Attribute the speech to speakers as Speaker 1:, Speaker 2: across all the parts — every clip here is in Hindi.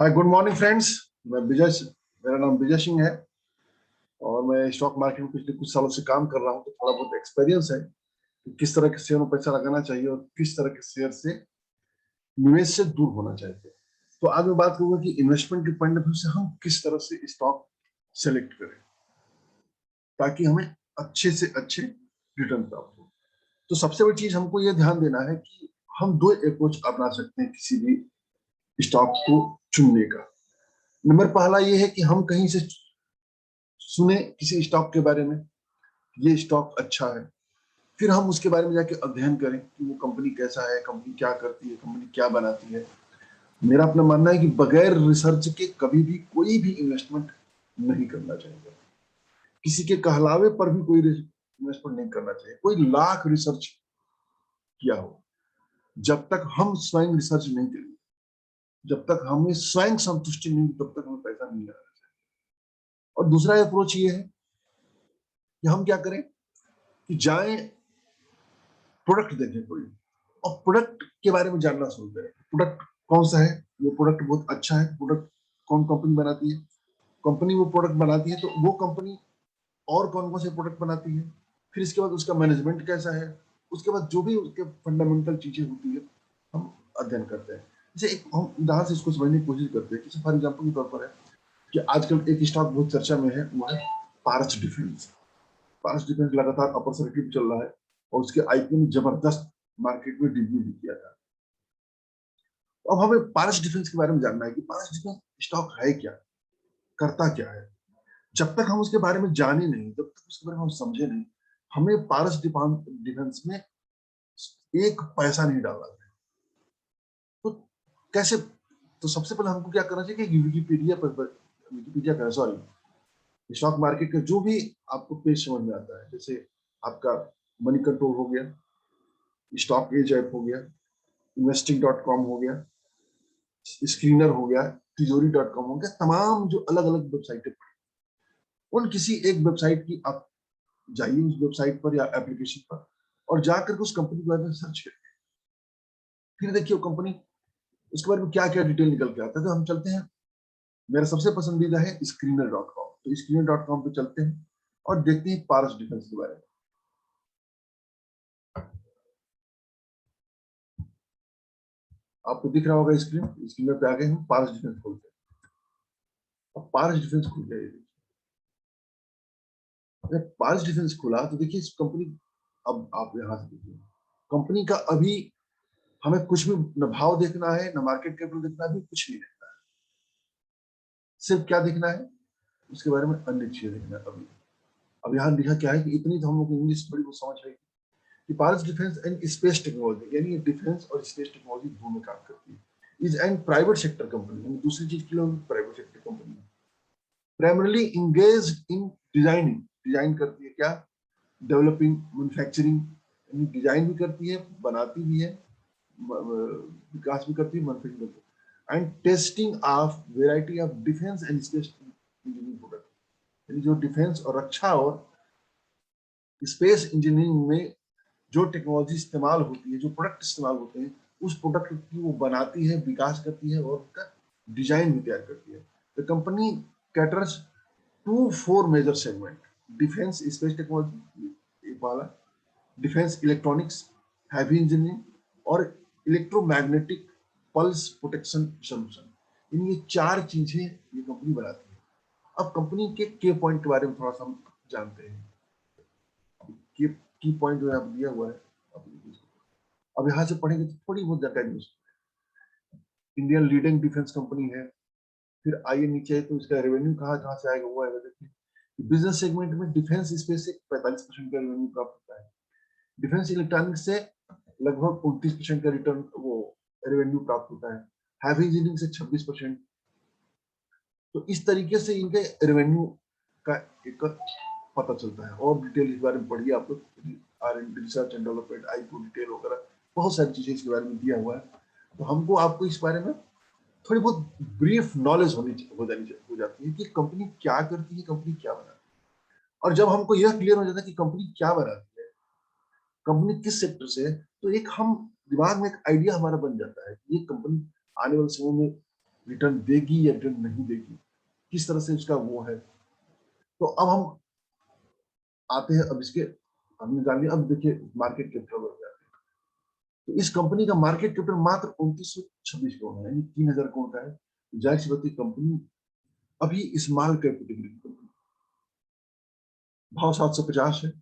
Speaker 1: हाय, गुड मॉर्निंग फ्रेंड्स। मैं विजय, मेरा नाम विजय सिंह है और मैं स्टॉक मार्केट में पिछले कुछ सालों से काम कर रहा हूं, तो थोड़ा बहुत एक्सपीरियंस है कि किस तरह के शेयर में पैसा लगाना चाहिए और किस तरह के शेयर से निवेश से दूर होना चाहिए। तो आज मैं बात करूंगा कि इन्वेस्टमेंट के पॉइंट ऑफ व्यू से हम किस तरह से स्टॉक सेलेक्ट करें ताकि हमें अच्छे से अच्छे रिटर्न प्राप्त हो। तो सबसे बड़ी चीज हमको ये ध्यान देना है कि हम दो अप्रोच अपना सकते हैं किसी भी स्टॉक को चुनने का। नंबर पहला ये है कि हम कहीं से सुने किसी स्टॉक के बारे में, ये स्टॉक अच्छा है, फिर हम उसके बारे में जाके अध्ययन करें कि वो कंपनी कैसा है, कंपनी क्या करती है, कंपनी क्या बनाती है। मेरा अपना मानना है कि बगैर रिसर्च के कभी भी कोई भी इन्वेस्टमेंट नहीं करना चाहिए। किसी के कहलावे पर भी कोई इन्वेस्टमेंट नहीं करना चाहिए, कोई लाख रिसर्च किया हो, जब तक हम स्वयं रिसर्च नहीं करेंगे, जब तक हमें स्वयं संतुष्टि नहीं, तब तक हमें पैसा नहीं लगाना चाहिए। और दूसरा अप्रोच ये है कि हम क्या करें कि जाएं, प्रोडक्ट देखें कोई, और प्रोडक्ट के बारे में जानना शुरू करें। प्रोडक्ट कौन सा है, वो प्रोडक्ट बहुत अच्छा है, प्रोडक्ट कौन कंपनी बनाती है, कंपनी वो प्रोडक्ट बनाती है तो वो कंपनी और कौन कौन से प्रोडक्ट बनाती है, फिर इसके बाद उसका मैनेजमेंट कैसा है, उसके बाद जो भी उसके फंडामेंटल चीजें होती है हम अध्ययन करते हैं। जैसे एक हम उदाहरण से इसको समझने की कोशिश करते हैं कि फॉर एग्जाम्पल के तौर पर है कि आजकल एक स्टॉक बहुत चर्चा में है, वो है पारस डिफेंस। पारस डिफेंस लगातार अपर सर्किट चल रहा है और उसके आईपीओ ने जबरदस्त मार्केट में डेब्यू भी किया था। अब हमें पारस डिफेंस के बारे में जानना है कि पारस डिफेंस स्टॉक है क्या, करता क्या है। जब तक हम उसके बारे में जाने नहीं, जब तक उसके बारे में हम समझे नहीं, हमें पारस डिफेंस में एक पैसा नहीं डालना है। तो कैसे? तो सबसे पहले हमको क्या करना चाहिए कि विकिपीडिया का, सॉरी, स्टॉक मार्केट का जो भी आपको पेज समझ में आता है, जैसे आपका मनी कंट्रोल हो गया, स्टॉक एज ऐप हो गया, investing.com हो गया, स्क्रीनर हो गया, तिजोरी.com हो गया, तमाम जो अलग अलग वेबसाइटें, उन किसी एक वेबसाइट की आप जाइए, उस वेबसाइट पर या एप्लीकेशन पर, और जाकर के उस कंपनी के बारे में सर्च करिए। फिर देखिए वो कंपनी, उसके बारे में क्या क्या डिटेल निकल के आता है। तो हम चलते हैं, मेरा सबसे पसंदीदा है स्क्रीनर.com, तो स्क्रीनर.com पे चलते हैं और देखते हैं पारस डिफेंस के बारे में। आपको दिख रहा होगा स्क्रीन पे आ गए हम, पारस डिफेंस खोलते हैं। अब पारस डिफेंस खुल गया, जब पारस डिफेंस खुला तो देखिए इस कंपनी, अब आप यहां से देखिए कंपनी का अभी हमें कुछ भी न भाव देखना है, न मार्केट कैपिटल देखना है, अभी कुछ नहीं देखना है। सिर्फ क्या देखना है, उसके बारे में अन्य चीजें देखना है। अभी अब यहाँ लिखा क्या है कि इतनी तो हम लोग इंग्लिश थोड़ी बहुत समझ रहे कि पारस डिफेंस एंड स्पेस टेक्नोलॉजी, यानी डिफेंस और स्पेस टेक्नोलॉजी दोनों में काम करती है। Is and private sector company, दूसरी चीज के लिए प्राइवेट सेक्टर कंपनी है, primarily engage in designing, design करती है क्या, डेवलपिंग, मैन्युफैक्चरिंग, यानी डिजाइन भी करती है, बनाती भी है, विकास भी करती है, मैन्युफैक्चरिंग करती है, and testing of variety of defence and space engineering product, यानी जो डिफेंस और रक्षा और स्पेस इंजीनियरिंग में जो टेक्नोलॉजी इस्तेमाल होती है, जो प्रोडक्ट इस्तेमाल होते हैं, उस प्रोडक्ट की वो बनाती है, विकास करती है और उसका डिजाइन भी तैयार करती है। The company caters to four major segment, defence space technology एक वाला, डिफेंस इलेक्ट्रॉनिक्स, हैवी इंजीनियरिंग और इलेक्ट्रोमैग्नेटिक पल्स प्रोटेक्शन सोल्यूशन। इन ये चार चीजें ये कंपनी बनाती है। अब कंपनी के पॉइंट के बारे में थोड़ा सा हम जानते हैं। की पॉइंट जो है दिया हुआ है, अब यहाँ से पढ़ेंगे तो थोड़ी बहुत जानकारी मिल सकती है। इंडियन लीडिंग डिफेंस कंपनी है। फिर आइए नीचे, तो इसका रेवेन्यू कहाँ कहाँ से आएगा वो आएगा। देखिए बिजनेस सेगमेंट में डिफेंस स्पेस से 45% का रेवेन्यू प्राप्त होता है, डिफेंस इलेक्ट्रॉनिक्स से लगभग 29% का रिटर्न वो रेवेन्यू प्राप्त होता है, हैवी इंजीनियरिंग से 26%। तो इस तरीके से इनके रेवेन्यू का एक पता चलता है। और डिटेल इस बारे में पढ़िए, आप लोग R&D, research and development, IPO detail वगैरह, बहुत सारी चीजें इसके बारे में दिया हुआ है। तो हमको आपको इस बारे में थोड़ी बहुत ब्रीफ नॉलेज हो जाती है कि कंपनी क्या करती है, कंपनी क्या बनाती है। और जब हमको यह क्लियर हो जाता है कि कंपनी क्या बनाती है, कंपनी किस सेक्टर से है, तो एक हम दिमाग में एक आइडिया हमारा बन जाता है कि ये कंपनी आने वाले समय में रिटर्न देगी या रिटर्न नहीं देगी, किस तरह से उसका वो है। तो अब हम आते हैं, अब इसके हमने जान लिया, अब देखिए मार्केट कैपिटल बढ़ गया। तो इस कंपनी का मार्केट कैपिटल मात्र 2926 करोड़ है, यानी 3000 करोड़ का है। जाहिर सी बात है कंपनी अभी स्मॉल कैप कैटेगरी की कंपनी, भाव 750 है,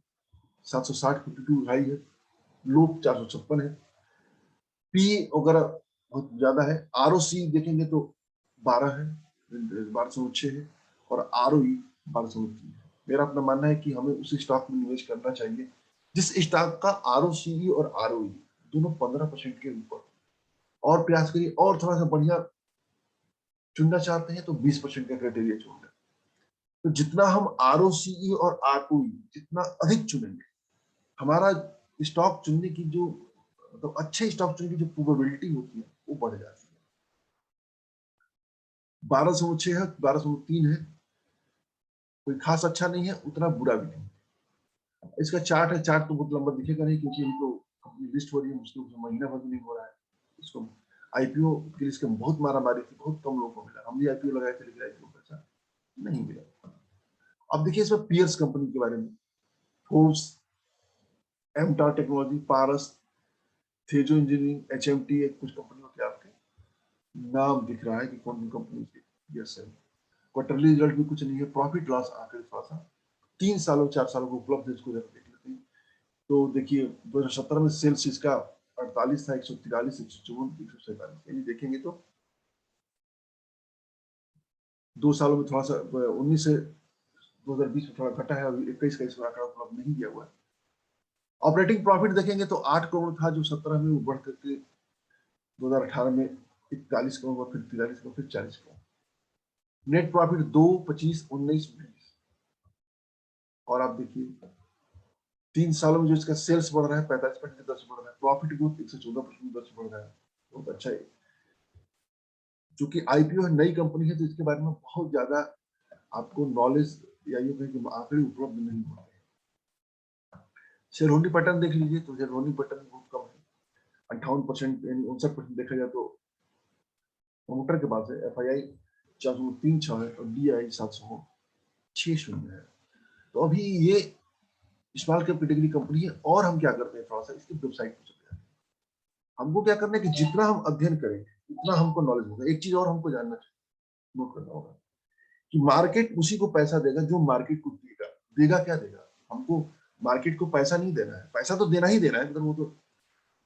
Speaker 1: 760 52 हाई है, लो 456 है, पी वगैरह बहुत ज्यादा है। आरओसी देखेंगे तो 12 है, 1206 है, और आरओई 1203 है। मेरा अपना मानना है कि हमें उसी स्टॉक में निवेश करना चाहिए जिस स्टॉक का आरओसी और आरओई दोनों 15% के ऊपर। और प्रयास करिए, और थोड़ा सा बढ़िया चुनना चाहते हैं तो 20% का क्राइटेरिया चुनना। तो जितना हम आरओसी और आरओई जितना अधिक चुनेंगे, हमारा स्टॉक चुनने की जो मतलब अच्छे स्टॉक चुनने की जो प्रोबेबिलिटी होती है वो बढ़ जाती है। 1206 है, 1203 है, कोई खास अच्छा नहीं है, उतना बुरा भी नहीं। इसका चार्ट है, चार्ट तो बहुत लंबा दिखेगा नहीं क्योंकि अभी तो अपनी लिस्ट हो रही है, मुश्किल से महीना भर भी नहीं हो रहा है। इसको आईपीओ के लिए इसके बहुत मारा मारी थी, बहुत कम लोगों को मिला। हम भी आईपीओ लगाए थे लेकिन आईपीओ पैसा नहीं मिला। अब देखिए इसमें पियर्स कंपनी के बारे में, फोर्स, एमटार टेक्नोलॉजी, पारस, थेजो इंजीनियरिंग, एचएमटी, कुछ कंपनी होती है आपके नाम दिख रहा है कि कौन सी कंपनी की। यस सर, क्वार्टरली रिजल्ट भी कुछ नहीं है, प्रॉफिट लॉस आकर थोड़ा सा 3 सालों 4 सालों को उपलब्ध है, इसको जरा देख लेते हैं। तो देखिए 2017 में सेल्स इसका 48 था, 143, 154, 147, यानी देखेंगे तो 2 सालों में थोड़ा सा 19 से 2020 में थोड़ा घटा है, अभी 21 का इसमें आंकड़ा उपलब्ध नहीं दिया हुआ है। ऑपरेटिंग प्रॉफिट देखेंगे तो 8 करोड़ था, जो 17 में वो बढ़ करके 2018 में 41 करोड़, फिर 43 करोड़, फिर 40 करोड़। Net profit 2, 25, 19, 20। और आप देखिए 3 सालों में जो इसका सेल्स बढ़ रहा है 45% दर से बढ़ रहा है, प्रॉफिट ग्रोथ 114% दर से बढ़ रहा है, बहुत अच्छा है। चूंकि आईपीओ है, नई कंपनी है, तो इसके बारे में बहुत ज्यादा आपको नॉलेज या यूं कहें कि आंकड़े उपलब्ध नहीं होते हैं। शेयर होल्डिंग पैटर्न देख लीजिए तो शेयर होल्डिंग पैटर्न बहुत कम है, 58%, यानी 59% देखा जाए तो प्रमोटर के पास है। एफ आई आई 436 है और डी आई 760 है। तो अभी ये स्मॉल कैप कैटेगरी कंपनी है। और हम क्या करते हैं, थोड़ा सा इसकी वेबसाइट पर चले जाते हैं। हमको क्या करना है कि जितना हम अध्ययन करेंगे उतना हमको नॉलेज होगा। एक चीज और हमको जानना चाहिए, नोट करना होगा कि मार्केट उसी को पैसा देगा जो मार्केट को देगा। देगा क्या देगा, हमको मार्केट को पैसा नहीं देना है, पैसा तो देना ही देना है, मतलब वो तो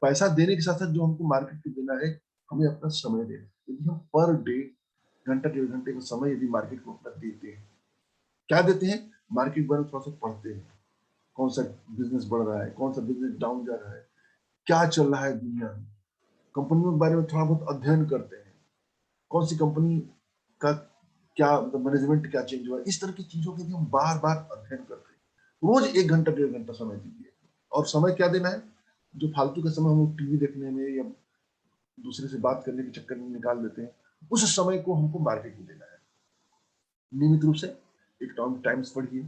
Speaker 1: पैसा देने के साथ साथ जो हमको मार्केट को देना है, हमें अपना समय देना है। यदि हम पर डे घंटा 1.5 घंटे का समय यदि मार्केट को अपना देते हैं, क्या देते हैं, मार्केट के बारे में थोड़ा सा पढ़ते हैं, कौन सा बिजनेस बढ़ रहा है, कौन सा बिजनेस डाउन जा रहा है, क्या चल रहा है दुनिया में, कंपनियों के बारे में थोड़ा बहुत अध्ययन करते हैं, कौन सी कंपनी का क्या मैनेजमेंट क्या चेंज हुआ, इस तरह की चीजों के लिए हम बार बार अध्ययन करते हैं। रोज 1 घंटा 1.5 घंटा समय दीजिए। और समय क्या देना है, जो फालतू का समय हम लोग टीवी देखने में या दूसरे से बात करने के चक्कर में निकाल देते हैं, उस समय को हमको मार्केट में देना है। नियमित रूप से एक टाइम्स पढ़िए,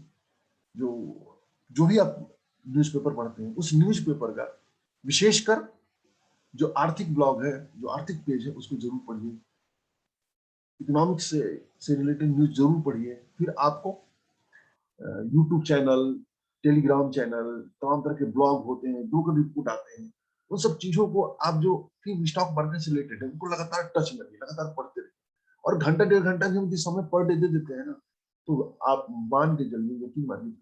Speaker 1: जो जो भी आप न्यूज़पेपर पढ़ते हैं उस न्यूज़पेपर का विशेषकर जो आर्थिक ब्लॉग है, जो आर्थिक पेज है, उसको जरूर पढ़िए। इकोनॉमिक्स से रिलेटेड न्यूज जरूर पढ़िए। फिर आपको यूट्यूब चैनल, टेलीग्राम चैनल, तमाम तरह के ब्लॉग होते हैं, ब्रोकर रिपोर्ट आते हैं, उन सब चीजों को आप जो स्टॉक मार्केट से रिलेटेड है उनको लगातार टच में रहिए, लगातार पढ़ते रहिए। और घंटा 1.5 घंटा भी हम जिस समय पर डे दे देते हैं ना, तो आप मान के चलिए, यकीन मानिए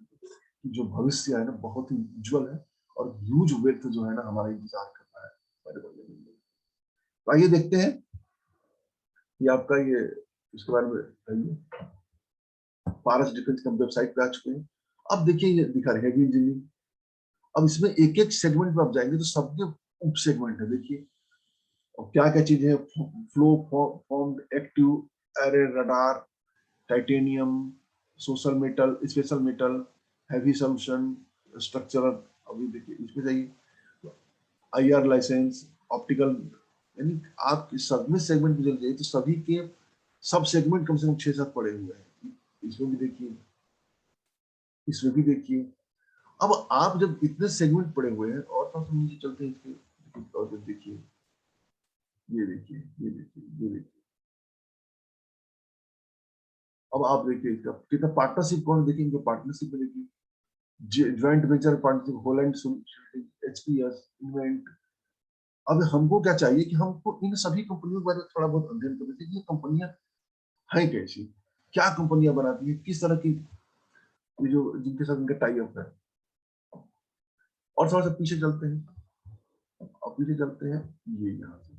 Speaker 1: कि जो भविष्य है ना बहुत ही उज्जवल है, और ह्यूज वेल्थ जो है ना हमारा इंतजार कर रहा है बड़े बड़े दिन में। तो आइए देखते हैं कि आपका ये इसके बारे में बताइए। पारस डिफेंस की वेबसाइट पे आ चुके हैं। अब देखिए ये दिखा रहे हैं इंजीनियरिंग। अब इसमें एक एक सेगमेंट में आप जाएंगे तो सबके उप सेगमेंट है, देखिए और क्या क्या चीजें हैं। Flow form, active, array, radar, titanium, social metal, special metal, heavy solution, structural. अभी देखिए इसमें जाइए, आईआर लाइसेंस, ऑप्टिकल, यानी आप सब में सेगमेंट में चल जाइए तो सभी के सब सेगमेंट कम से कम 6-7 पड़े हुए हैं। इसमें भी देखिए, इसमें भी देखिए। अब आप जब इतने सेगमेंट पड़े हुए हैं, और थोड़ा सा नीचे चलते हैं इसके, और जब देखिए, ये देखिए, ये देखिए, ये देखिए, अब आप देखिए कितना पार्टनरशिप, कौन देखेंगे पार्टनरशिप में, देखिए joint venture partnership, Holland, HPS, invent. अब हमको क्या चाहिए कि हमको इन सभी कंपनियों के बारे में थोड़ा बहुत अध्ययन करना चाहिए, ये कंपनियां हैं कैसी, क्या कंपनियां बनाती है, किस तरह की, ये जो जिनके साथ इनका टाई अप है। और थोड़ा सा पीछे चलते हैं, और पीछे चलते हैं, ये यहाँ से,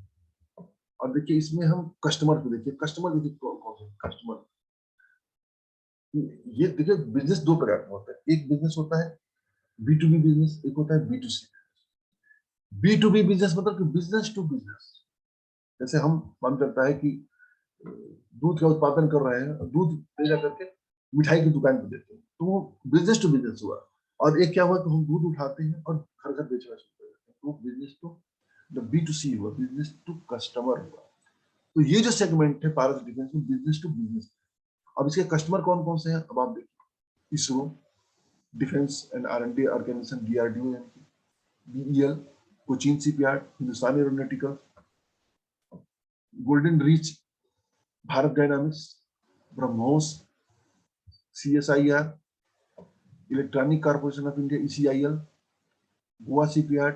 Speaker 1: और देखिए इसमें हम कस्टमर को देखिए, कस्टमर देखिए कौन कौन से कस्टमर। ये देखिए बिजनेस दो प्रकार का होता है, एक बिजनेस होता है बी टू बी बिजनेस, एक होता है B to C. B to B business मतलब कि बिजनेस टू बिजनेस। जैसे हम मन करता है कि दूध का उत्पादन कर रहे हैं, दूध ले जा करके मिठाई की दुकान पे देते हैं, तो वो बिजनेस टू बिजनेस हुआ। और एक क्या हुआ कि हम दूध उठाते हैं और घर घर बेचना शुरू कर देते हैं, तो बिजनेस टू बी टू सी हुआ, बिजनेस टू कस्टमर हुआ। तो ये जो सेगमेंट है पारस डिफेंस में, बिजनेस टू बिजनेस। अब इसके कस्टमर कौन कौन से हैं, अब आप देखिए, ISRO, defence and R and D organisation, DRDO, BEL, Cochin shipyard, Hindustan Aeronautical, Golden Reach, Bharat Dynamics, BrahMos, CSIR, Electronic Corporation of India ECIL, Goa shipyard,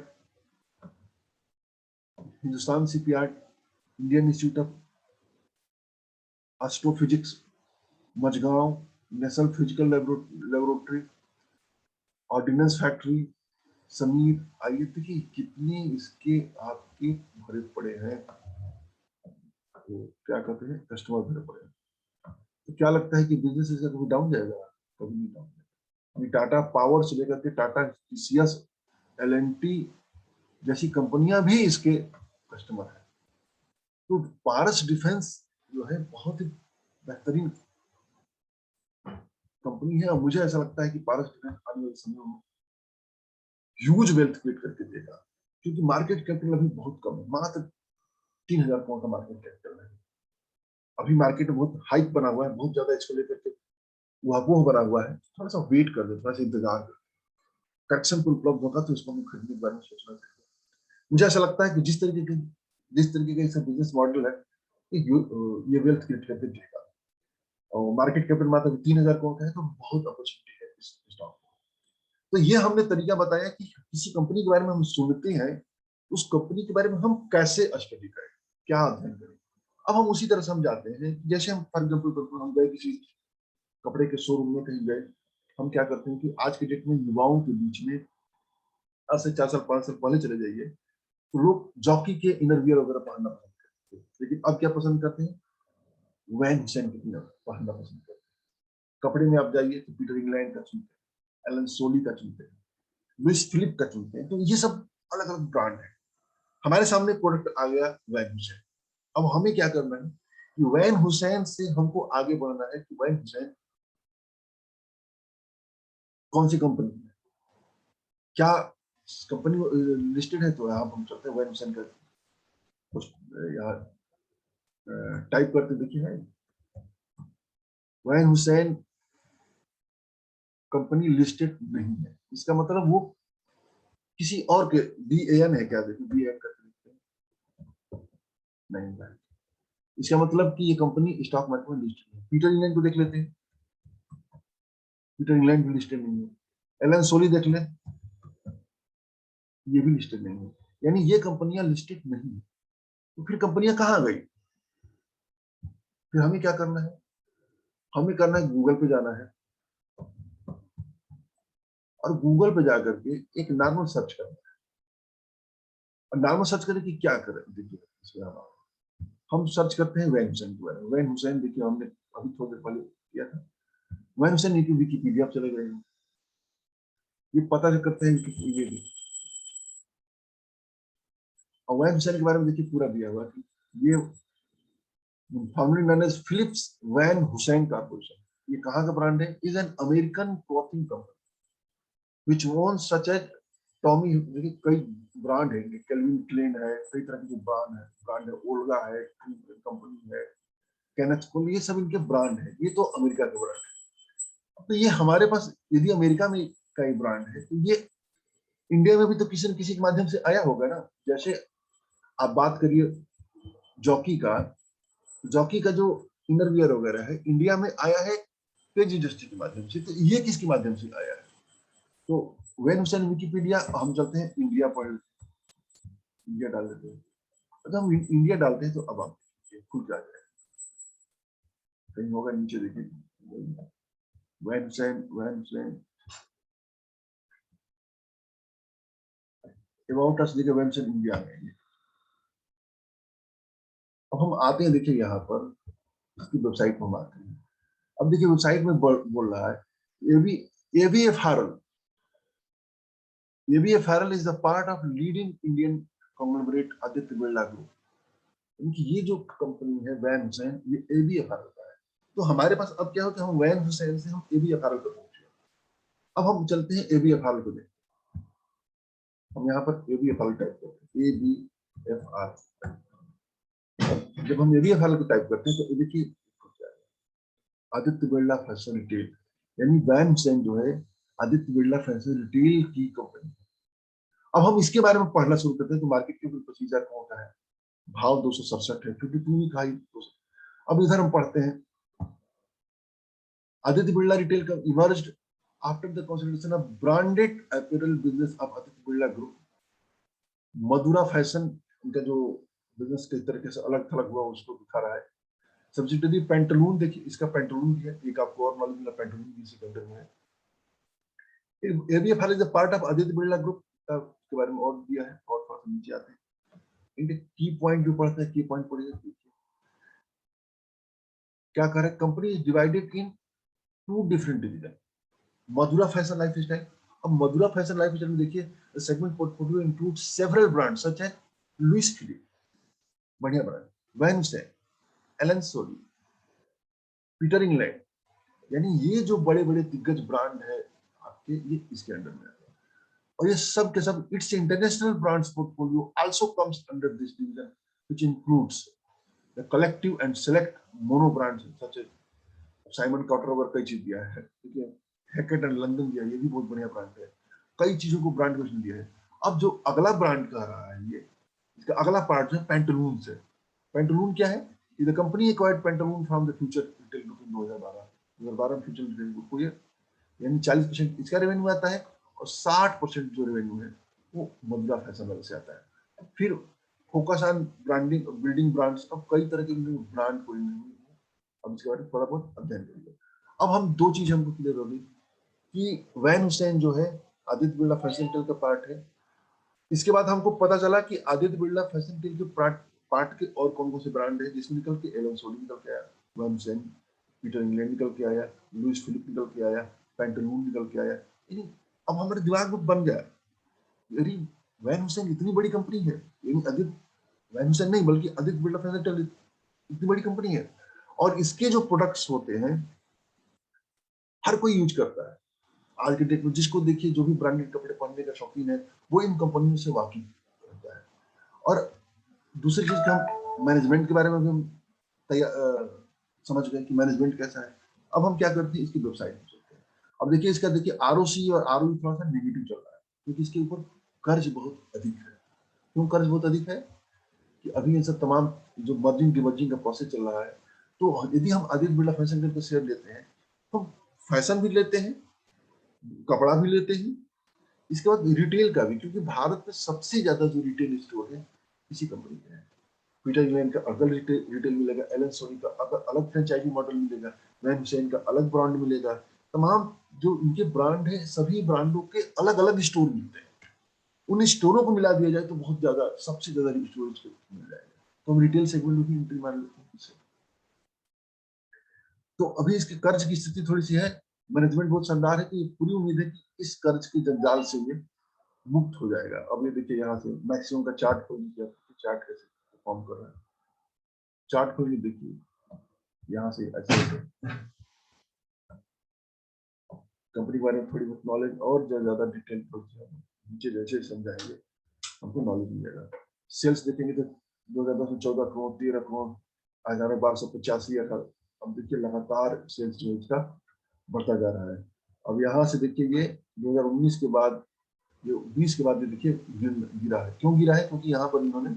Speaker 1: Hindustan shipyard, Indian Institute of Astrophysics, Mazagon, National Physical Laboratory, Ordnance Factory, SAMEER. आइए देखिए कितने इसके आपके भरे पड़े हैं, तो क्या कहते हैं कस्टमर भरे पड़े हैं। तो क्या लगता है कि बिजनेस इसका कभी डाउन जाएगा? कभी नहीं डाउन जाएगा। टाटा पावर से लेकर के टाटा टीसीएस, एलएनटी जैसी कंपनियां भी इसके कस्टमर हैं। तो पारस डिफेंस जो है बहुत ही बेहतरीन कंपनी है, और मुझे ऐसा लगता है कि पारस डिफेंस आने वाले समय में ह्यूज वेल्थ क्रिएट करके देगा, क्योंकि मार्केट कैपिटल अभी बहुत कम है, मात्र 3,000 करोड़ का मार्केट कैपिटल है। अभी मार्केट में बहुत हाइप बना हुआ है, बहुत ज्यादा इसको लेकर के वह बना हुआ है। थोड़ा सा वेट कर दे, थोड़ा सा इंतजार कर, करेक्शन को उपलब्ध होगा तो इसको हम खरीदने के बारे में सोचना चाहिए। मुझे ऐसा लगता है कि जिस तरीके का इसका बिजनेस मॉडल है, ये वेल्थ क्रिएट करके देगा। और मार्केट कैपिटल मात्र 3,000 करोड़ का है, तो बहुत अपॉर्चुनिटी है इस स्टॉक। तो ये हमने तरीका बताया कि किसी कंपनी के बारे में हम सुनते हैं, उस कंपनी के बारे में हम कैसे स्टडी करें, क्या अध्ययन करें। अब हम उसी तरह से हम जाते हैं, जैसे हम फॉर एग्जाम्पल हम गए किसी कपड़े के शोरूम में, कहीं गए, हम क्या करते हैं कि आज के डेट में युवाओं के बीच में, आज से 4 साल 5 साल पहले चले जाइए, तो लोग जॉकी के इनरवियर वगैरह पहनना पसंद करते थे, लेकिन अब क्या पसंद करते हैं, वैन हुसैन के इनर पहनना पसंद करते हैं। कपड़े में आप जाइए तो पीटर इंग्लैंड का चुनते हैं, एलन सोली का चुनते हैं, लुइस फिलिप का चुनते हैं। तो ये सब अलग अलग ब्रांड है। हमारे सामने प्रोडक्ट आ गया वैन हुसैन। अब हमें क्या करना है कि वैन हुसैन से हमको आगे बढ़ना है कि वैन हुसैन कौन सी कंपनी है, क्या कंपनी लिस्टेड है, तो यहाँ हम चलते हैं वैन हुसैन का कुछ यहाँ टाइप करते देखिए है, वैन हुसैन कंपनी लिस्टेड नहीं है, इसका मतलब वो किसी और के BAN है, क्या देखिए BAN करके लिखते हैं, नहीं है। इसका मतलब कि ये कंपनी स्टॉक मार्केट में लिस्टेड है। पीटर इंग्लैंड को देख लेते हैं, पीटर इंग्लैंड भी लिस्टेड नहीं है। एलन सोली देख ले, ये भी लिस्टेड नहीं है। यानी ये कंपनियां लिस्टेड नहीं है। तो फिर कंपनियां कहाँ गई? फिर हमें क्या करना है, हमें करना है गूगल पे जाना है, और गूगल पे जाकर के एक नॉर्मल सर्च करना है। और नॉर्मल सर्च करें कि क्या करें, देखिए इसमें हम सर्च करते हैं वैन हुसैन के बारे में। वैन हुसैन देखिए हमने अभी थोड़ी देर पहले किया था, वैन हुसैन की विकिपीडिया पे चले गए हैं, ये पता करते हैं कि ये भी, और वैन हुसैन के बारे में देखिए पूरा दिया हुआ कि ये formally known as Phillips Van Heusen corporation, ये कहाँ का ब्रांड है, is an American clothing company which owns such as Tommy, देखिए कई ब्रांड है, केल्विन क्लेन है, कई तरह के ब्रांड है, ओल्गा है, कंपनी है, केनेथ कोल, ये सब इनके ब्रांड है, ये तो अमेरिका के ब्रांड है। तो ये हमारे पास यदि अमेरिका में कई ब्रांड है, तो ये इंडिया में भी तो किसी न किसी के माध्यम से आया होगा ना। जैसे आप बात करिए जॉकी का, जॉकी का जो इनरवियर वगैरह है, इंडिया में आया है पेज इंडस्ट्री के माध्यम से। तो ये किसके माध्यम से आया है? तो वैन हुसैन विकिपीडिया, हम चलते हैं इंडिया पर, इंडिया डाल देते हैं। अगर हम इंडिया डालते हैं तो अब आप खुल क्या जाए, कहीं होगा नीचे देखिए, वैन हुसैन अबाउट अस देखिए, वैन हुसैन इंडिया में। अब हम आते हैं, देखिए यहाँ पर इसकी वेबसाइट में हम आते हैं। अब देखिए वेबसाइट में बोल रहा है AVF Harold, AVF Harold is the part of leading Indian conglomerate Aditya Birla group. इनकी ये जो कंपनी है वैन हुसैन, ये AVF Harold का है। तो हमारे पास अब क्या हो कि हम वैन हुसैन से हम AVF Harold पर पहुंचे। अब हम चलते हैं AVF Harold को देखते हैं। हम यहाँ पर AVF Harold टाइप करते हैं, AVF Harold। जब हम AVF Harold को टाइप करते हैं तो देखिए आदित्य बिरला फैशन रिटेल, यानी वैन हुसैन जो है आदित्य बिरला फैशन रिटेल की कंपनी। अब हम इसके बारे में पढ़ना शुरू करते हैं तो मार्केट के प्रोसीजर कौन सा है, भाव 267 है, 52 का ही। अब इधर हम पढ़ते हैं आदित्य बिरला रिटेल का emerged after the consolidation of branded apparel business of Aditya Birla group. Mathura fashion इनका जो बिजनेस किस तरीके से अलग थलग हुआ उसको दिखा रहा है। सब्सिडियरी पेंटालून, देखिए इसका पेंटालून भी है, एक आपको और मालूम मिला, पेंटालून भी इसी के अंदर में है। AVF Harold is a part of Aditya Birla group के बारे में और दिया है। और थोड़ा सा नीचे आते हैं, इनके की पॉइंट जो पढ़ते हैं, की पॉइंट पढ़िए क्या कर रहे हैं। Company is divided in 2 different division, Madura fashion lifestyle. अब मधुरा फैशन लाइफस्टाइल में देखिए segment portfolio include several brands such as Louis Philippe, बढ़िया brand, Van Heusen, Allen Solly, Peter England, यानी ये जो बड़े बड़े दिग्गज ब्रांड है आपके, ये इसके अंडर में आते हैं। और ये सब के सब it's international brands portfolio also comes under this division which includes the collective and select mono brands such as Simon Carter, कई चीज दिया है, ठीक है। हैकेट एंड लंदन दिया, ये भी बहुत बढ़िया ब्रांड है, कई चीजों को ब्रांड को उसने दिया है। अब जो अगला ब्रांड कह रहा है, ये इसका अगला पार्ट जो है पेंटालून से। पेंटालून क्या है? The company acquired Pantaloons from the future retail group in 2012 future retail group को, ये यानी 40% इसका रेवेन्यू आता है और 60% जो रेवेन्यू है वो मधुरा फैशन वाले से आता है। फिर focus on branding, building brands. अब कई तरह के ब्रांड कोई नहीं, अब इसके बारे में थोड़ा बहुत अध्ययन करेंगे। अब हम दो चीज हमको क्लियर होगी कि वैन हुसैन जो है आदित्य बिरला फैशन रिटेल का पार्ट है। इसके बाद हमको पता चला कि आदित्य बिरला फैशन रिटेल के पार्ट के और कौन कौन से ब्रांड है, जिसमें निकल के एलन सोली निकल के आया, वैन हुसैन, पीटर इंग्लैंड निकल के आया, लुइस फिलिप निकल के आया, पेंटालून निकल के आया। अब हमारे दिमाग में बन गया, अरे वैन हुसैन इतनी बड़ी कंपनी है, यानी आदित्य, वैन हुसैन नहीं बल्कि आदित्य बिरला फैशन रिटेल इतनी बड़ी कंपनी है, और इसके जो प्रोडक्ट्स होते हैं हर कोई यूज करता है। आज के डेट में जिसको देखिए, जो भी ब्रांडेड कपड़े पहनने का शौकीन है वो इन कंपनियों से वाकिफ रहता है। और दूसरी चीज का हम मैनेजमेंट के बारे में भी हम समझ गए कि मैनेजमेंट कैसा है। अब हम क्या करते हैं, इसकी वेबसाइट में चलते हैं। अब देखिए इसका देखिए ROC और ROE थोड़ा सा नेगेटिव चल रहा है, क्योंकि इसके ऊपर कर्ज बहुत अधिक है। क्यों कर्ज बहुत अधिक है? कि अभी ये सब तमाम जो मर्जिंग डिमर्जिंग का प्रोसेस चल रहा है, तो यदि हम आदित्य बिरला फैशन का शेयर लेते हैं तो फैशन भी लेते हैं, कपड़ा भी लेते हैं, इसके बाद रिटेल का भी, क्योंकि भारत में सबसे ज्यादा जो रिटेल स्टोर है इसी कंपनी के हैं। पीटर इंग्लैंड का अलग रिटेल मिलेगा, एलन सोनी का अलग फ्रेंचाइजी मॉडल मिलेगा, वैन हुसैन का अलग ब्रांड मिलेगा। तमाम जो इनके ब्रांड है, सभी ब्रांडों के अलग अलग स्टोर मिलते हैं। उन स्टोरों को मिला दिया जाए तो बहुत ज्यादा, सबसे ज्यादा स्टोर मिल जाएगा। तो हम रिटेल सेगमेंट में भी एंट्री मार लेते हैं। तो अभी इसके कर्ज की स्थिति थोड़ी सी है, मैनेजमेंट बहुत शानदार है कि पूरी उम्मीद है कि इस कर्ज के जंजाल से ये मुक्त हो जाएगा। अब ये देखिए यहाँ से मैक्सिमम का चार्ट खोल लीजिए, चार्ट कैसे परफॉर्म कर रहा है, चार्ट खोल लीजिए, देखिए यहाँ से ऐसे कंपनी के बारे में थोड़ी बहुत नॉलेज और ज्यादा डिटेल नीचे जैसे समझाएंगे हमको नॉलेज मिलेगा। सेल्स देखेंगे तो 2010 में 14 करोड़, 13 करोड़, 1285 अठारह। अब देखिए लगातार सेल्स जो इसका बढ़ता जा रहा है। अब यहाँ से देखिए ये 2019 के बाद, जो 20 के बाद ये देखिए गिरा है। क्यों गिरा है? क्योंकि यहाँ पर इन्होंने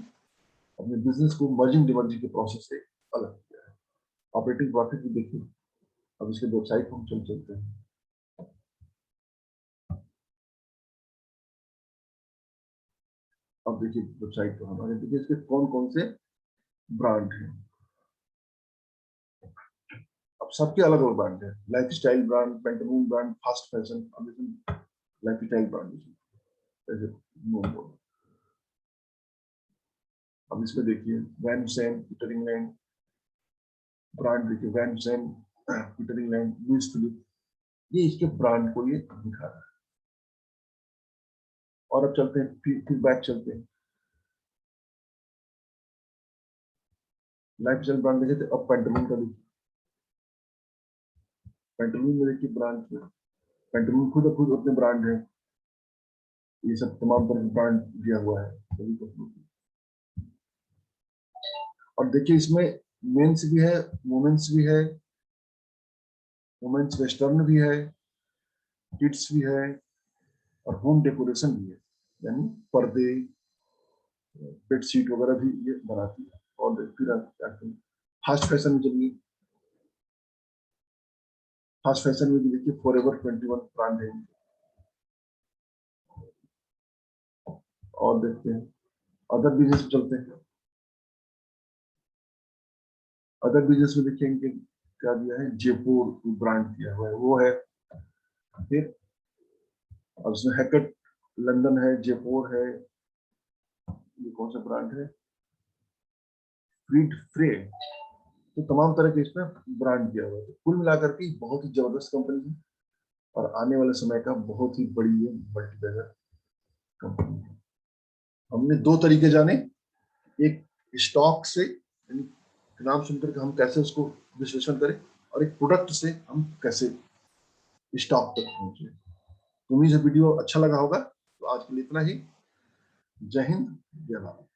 Speaker 1: अपने बिजनेस को मर्जिंग डिमर्जिंग के प्रोसेस से अलग किया है। ऑपरेटिंग प्रॉफिट भी देखिए। अब इसके वेबसाइट पर हम चलते हैं। अब देखिए वेबसाइट पर हमारे, देखिए इसके कौन कौन से ब्रांड हैं। अब सबके अलग अलग ब्रांड है, life style brand, Pantaloons brand, fast fashion. अब इसमें लाइफ स्टाइल ब्रांड जैसे अब इसमें देखिए Van Heusen, Peter England brand, देखिए Van Heusen, Peter England, Louis Philippe, ये इसके ब्रांड को ये दिखा रहा है। और अब चलते हैं, फिर बैक चलते हैं, लाइफ स्टाइल ब्रांड देखे थे। अब पेंटालून का देखिए, पेंटालून में देखिए ब्रांड, पेंटालून खुद अपने ब्रांड है। ये सब तमाम तरह के ब्रांड दिया हुआ है सभी कपड़ों की। और देखिए इसमें मेंस भी है, वुमेन्स भी है, वुमेन्स वेस्टर्न भी है, किड्स भी है, और होम डेकोरेशन भी है, यानी पर्दे, बेडशीट वगैरह भी ये बनाती है। और फिर फास्ट फैशन में चलिए, फास्ट फैशन में भी देखिए फॉरएवर 21 ब्रांड है। और देखते हैं अदर बिजनेस में चलते हैं। अदर बिजनेस में देखिए इनके क्या दिया है, जयपुर ब्रांड दिया हुआ है, वो है। फिर अब इसमें हैकेट लंदन है, जयपुर है, ये कौन सा ब्रांड है, फ्रीड फ्रे। तो तमाम तरह के इसमें ब्रांड दिया हुआ है। तो कुल मिलाकर के बहुत ही जबरदस्त कंपनी है, और आने वाले समय का बहुत ही बड़ी ये मल्टीबैगर कंपनी है। हमने दो तरीके जाने, एक स्टॉक से, यानी नाम सुनकर के हम कैसे उसको विश्लेषण करें, और एक प्रोडक्ट से हम कैसे स्टॉक तक पहुंचे। तो मुझे वीडियो अच्छा लगा होगा। तो आज के लिए इतना ही। जय हिंद, जय भारत।